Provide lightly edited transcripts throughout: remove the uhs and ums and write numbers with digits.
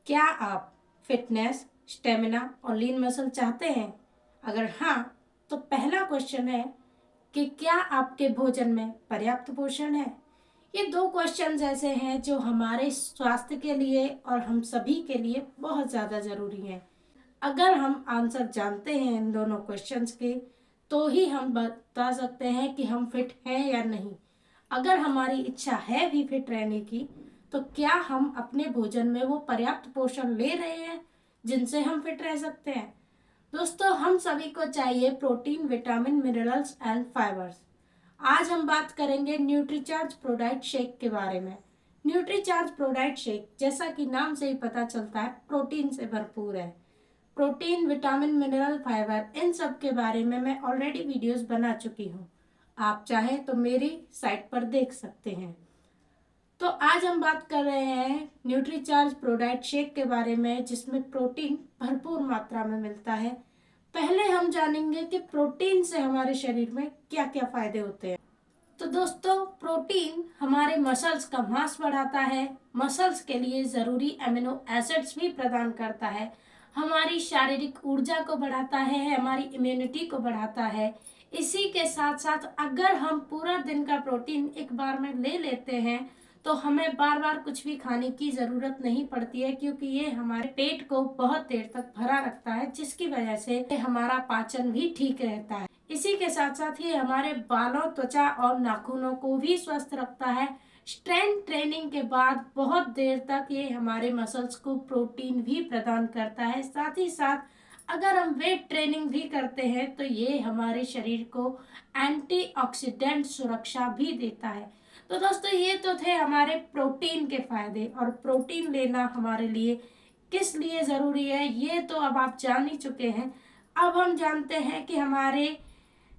क्या आप fitness, stamina और लीन मसल चाहते हैं? अगर हाँ, तो पहला क्वेश्चन है कि क्या आपके भोजन में पर्याप्त पोषण है? ये दो क्वेश्चंस ऐसे हैं जो हमारे स्वास्थ्य के लिए और हम सभी के लिए बहुत ज़्यादा ज़रूरी हैं। अगर हम आंसर जानते हैं इन दोनों क्वेश्चंस के, तो ही हम बता सकते हैं कि हम फिट हैं या नहीं। अगर हमारी इच्छा है भी फिट रहने की, तो क्या हम अपने भोजन में वो पर्याप्त पोषण ले रहे हैं जिनसे हम फिट रह सकते हैं? दोस्तों, हम सभी को चाहिए protein, vitamin, minerals and fibres. आज हम बात करेंगे न्यूट्रीचार्ज प्रोडाइट शेक के बारे में। न्यूट्रीचार्ज प्रोडाइट शेक, जैसा कि नाम से ही पता चलता है, प्रोटीन से भरपूर है। प्रोटीन, विटामिन, मिनरल, फाइबर, इन सब के बारे में मैं ऑलरेडी वीडियोस बना चुकी हूँ। आप चाहें तो मेरी साइट पर देख सकते हैं। तो आज हम बात कर रहे हैं न्यूट्रीचार्ज प्रोडाइट शेक के बारे में, जिसमें प्रोटीन भरपूर मात्रा में मिलता है। पहले हम जानेंगे कि प्रोटीन से हमारे शरीर में क्या क्या फायदे होते हैं। तो दोस्तों, प्रोटीन हमारे मसल्स का मास बढ़ाता है, मसल्स के लिए ज़रूरी अमीनो एसिड्स भी प्रदान करता है, हमारी शारीरिक ऊर्जा को बढ़ाता है, हमारी इम्यूनिटी को बढ़ाता है। इसी के साथ साथ अगर हम पूरा दिन का प्रोटीन एक बार में ले लेते हैं, तो हमें बार बार कुछ भी खाने की ज़रूरत नहीं पड़ती है, क्योंकि ये हमारे पेट को बहुत देर तक भरा रखता है, जिसकी वजह से हमारा पाचन भी ठीक रहता है। इसी के साथ साथ ये हमारे बालों, त्वचा और नाखूनों को भी स्वस्थ रखता है। स्ट्रेंथ ट्रेनिंग के बाद बहुत देर तक ये हमारे मसल्स को प्रोटीन भी प्रदान करता है। साथ ही साथ अगर हम वेट ट्रेनिंग भी करते हैं, तो ये हमारे शरीर को एंटीऑक्सीडेंट सुरक्षा भी देता है। तो दोस्तों, ये तो थे हमारे प्रोटीन के फायदे, और प्रोटीन लेना हमारे लिए किस लिए ज़रूरी है ये तो अब आप जान ही चुके हैं। अब हम जानते हैं कि हमारे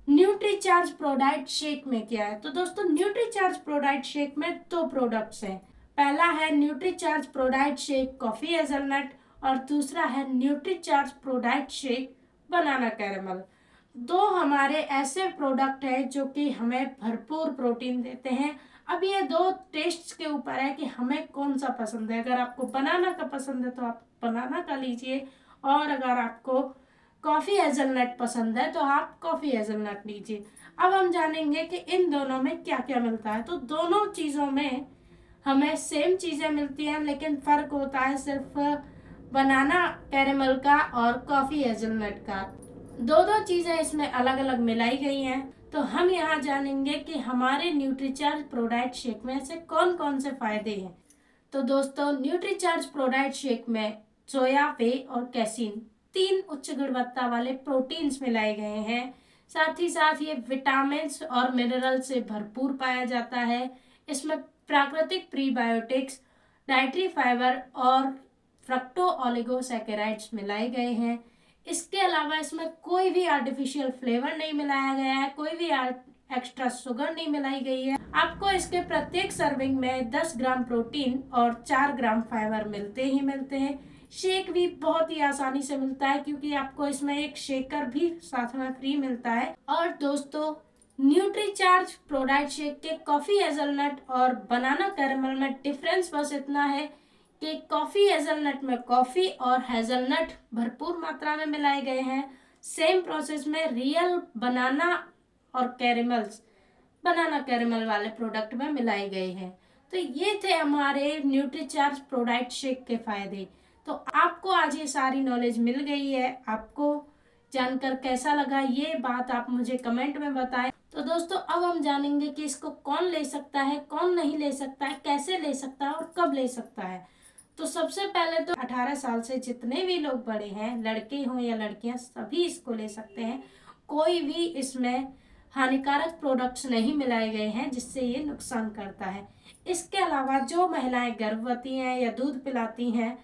न्यूट्रीचार्ज प्रोडाइट शेक में क्या है। तो दोस्तों, न्यूट्रीचार्ज प्रोडाइट शेक में दो प्रोडक्ट्स हैं। पहला है Nutricharge ProDiet shake coffee hazelnut, और दूसरा है न्यूट्रीचार्ज प्रोडाइट शेक बनाना कैरेमल। दो हमारे ऐसे प्रोडक्ट हैं जो कि हमें भरपूर प्रोटीन देते हैं। अब ये दो टेस्ट के ऊपर है कि हमें कौन सा पसंद है। अगर आपको बनाना का पसंद है तो आप बनाना का लीजिए, और अगर आपको कॉफ़ी हेज़लनट पसंद है तो आप कॉफ़ी हेज़लनट लीजिए। अब हम जानेंगे कि इन दोनों में क्या क्या मिलता है। तो दोनों चीज़ों में हमें सेम चीज़ें मिलती हैं, लेकिन फ़र्क होता है सिर्फ बनाना कैरेमल का और कॉफ़ी हेज़लनट का। दो दो चीज़ें इसमें अलग अलग मिलाई गई हैं। तो हम यहाँ जानेंगे कि हमारे न्यूट्रीचार्ज प्रोडाइट शेक में से कौन कौन से फ़ायदे हैं। तो दोस्तों, न्यूट्रीचार्ज प्रोडाइट शेक में सोया, वे और कैसीन, तीन उच्च गुणवत्ता वाले प्रोटीन्स मिलाए गए हैं। साथ ही साथ ये विटामिन्स और मिनरल से भरपूर पाया जाता है। इसमें प्राकृतिक प्रीबायोटिक्स, डाइटरी फाइबर और फ्रक्टो ओलिगोसैकेराइड्स मिलाए गए हैं। इसके अलावा इसमें कोई भी आर्टिफिशियल फ्लेवर नहीं मिलाया गया है, कोई भी एक्स्ट्रा शुगर नहीं मिलाई गई है। आपको इसके प्रत्येक सर्विंग में 10 ग्राम प्रोटीन और 4 ग्राम फाइबर मिलते ही मिलते हैं। शेक भी बहुत ही आसानी से मिलता है, क्योंकि आपको इसमें एक शेकर भी साथ में फ्री मिलता है। और दोस्तों, न्यूट्रीचार्ज प्रोडाइट शेक के कॉफी हेज़लनट और बनाना कैरेमल में डिफरेंस बस इतना है कि कॉफी हेज़लनट में कॉफी और हेज़लनट भरपूर मात्रा में मिलाए गए हैं। सेम प्रोसेस में रियल बनाना और कैरेमल्स बनाना कैरेमल वाले प्रोडक्ट में मिलाए गए हैं। तो ये थे हमारे न्यूट्रीचार्ज प्रोडाइट शेक के फायदे। तो आपको आज ये सारी नॉलेज मिल गई है। आपको जानकर कैसा लगा ये बात आप मुझे कमेंट में बताएं। तो दोस्तों, अब हम जानेंगे कि इसको कौन ले सकता है, कौन नहीं ले सकता है, कैसे ले सकता है और कब ले सकता है। तो सबसे पहले तो 18 साल से जितने भी लोग बड़े हैं, लड़के हों या लड़कियां, सभी इसको ले सकते हैं। कोई भी इसमें हानिकारक प्रोडक्ट्स नहीं मिलाए गए हैं जिससे ये नुकसान करता है। इसके अलावा जो महिलाएं गर्भवती हैं या दूध पिलाती हैं,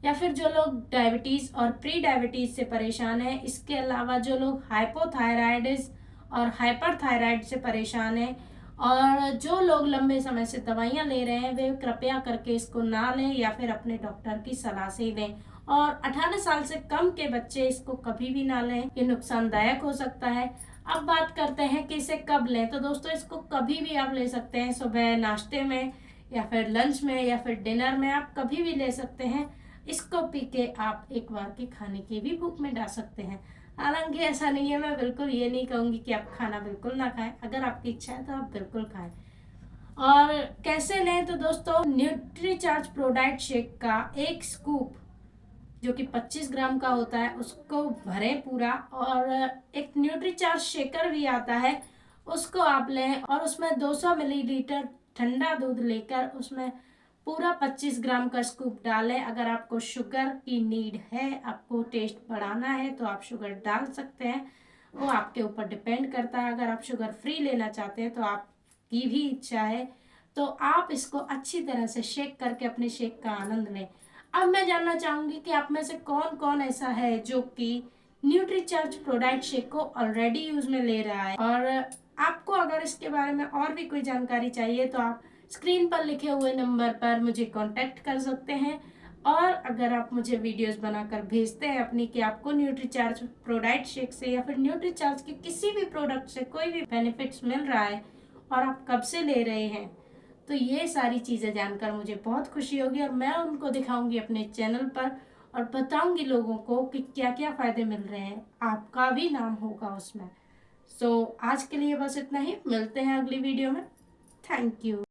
या फिर जो लोग डायबिटीज़ और प्री डायबिटीज़ से परेशान हैं, इसके अलावा जो लोग हाइपोथायराइडिस और हाइपरथायराइड से परेशान हैं, और जो लोग लंबे समय से दवाइयाँ ले रहे हैं, वे कृपया करके इसको ना लें या फिर अपने डॉक्टर की सलाह से ही लें। और 18 साल से कम के बच्चे इसको कभी भी ना लें, ये नुकसानदायक हो सकता है। अब बात करते हैं कि इसे कब लें। तो दोस्तों, इसको कभी भी आप ले सकते हैं, सुबह नाश्ते में या फिर लंच में या फिर डिनर में, आप कभी भी ले सकते हैं। इसको पी के आप एक बार के खाने की भी भूख मिटा सकते हैं। हालांकि ऐसा नहीं है, मैं बिल्कुल ये नहीं कहूँगी कि आप खाना बिल्कुल ना खाएं। अगर आपकी इच्छा है तो आप बिल्कुल खाएं। और कैसे लें, तो दोस्तों न्यूट्रीचार्ज प्रोडाइट शेक का एक स्कूप जो कि 25 ग्राम का होता है उसको भरें पूरा, और एक न्यूट्रीचार्ज शेकर भी आता है उसको आप लें, और उसमें 200 मिलीलीटर ठंडा दूध लेकर उसमें पूरा 25 ग्राम का स्कूप डालें। अगर आपको शुगर की नीड है, आपको टेस्ट बढ़ाना है, तो आप शुगर डाल सकते हैं, वो आपके ऊपर डिपेंड करता है। अगर आप शुगर फ्री लेना चाहते हैं तो आपकी भी इच्छा है, तो आप इसको अच्छी तरह से शेक करके अपने शेक का आनंद लें। अब मैं जानना चाहूंगी कि आप में से कौन कौन ऐसा है जो कि न्यूट्रीचार्ज प्रोडाइट शेक को ऑलरेडी यूज में ले रहा है, और आपको अगर इसके बारे में और भी कोई जानकारी चाहिए तो आप स्क्रीन पर लिखे हुए नंबर पर मुझे कांटेक्ट कर सकते हैं। और अगर आप मुझे वीडियोस बनाकर भेजते हैं अपनी कि आपको न्यूट्रीचार्ज प्रोडाइट शेक से या फिर न्यूट्रीचार्ज के किसी भी प्रोडक्ट से कोई भी बेनिफिट्स मिल रहा है और आप कब से ले रहे हैं, तो ये सारी चीज़ें जानकर मुझे बहुत खुशी होगी, और मैं उनको दिखाऊंगी अपने चैनल पर और बताऊंगी लोगों को कि क्या क्या फ़ायदे मिल रहे हैं। आपका भी नाम होगा उसमें। सो आज के लिए बस इतना ही, मिलते हैं अगली वीडियो में। Thank you.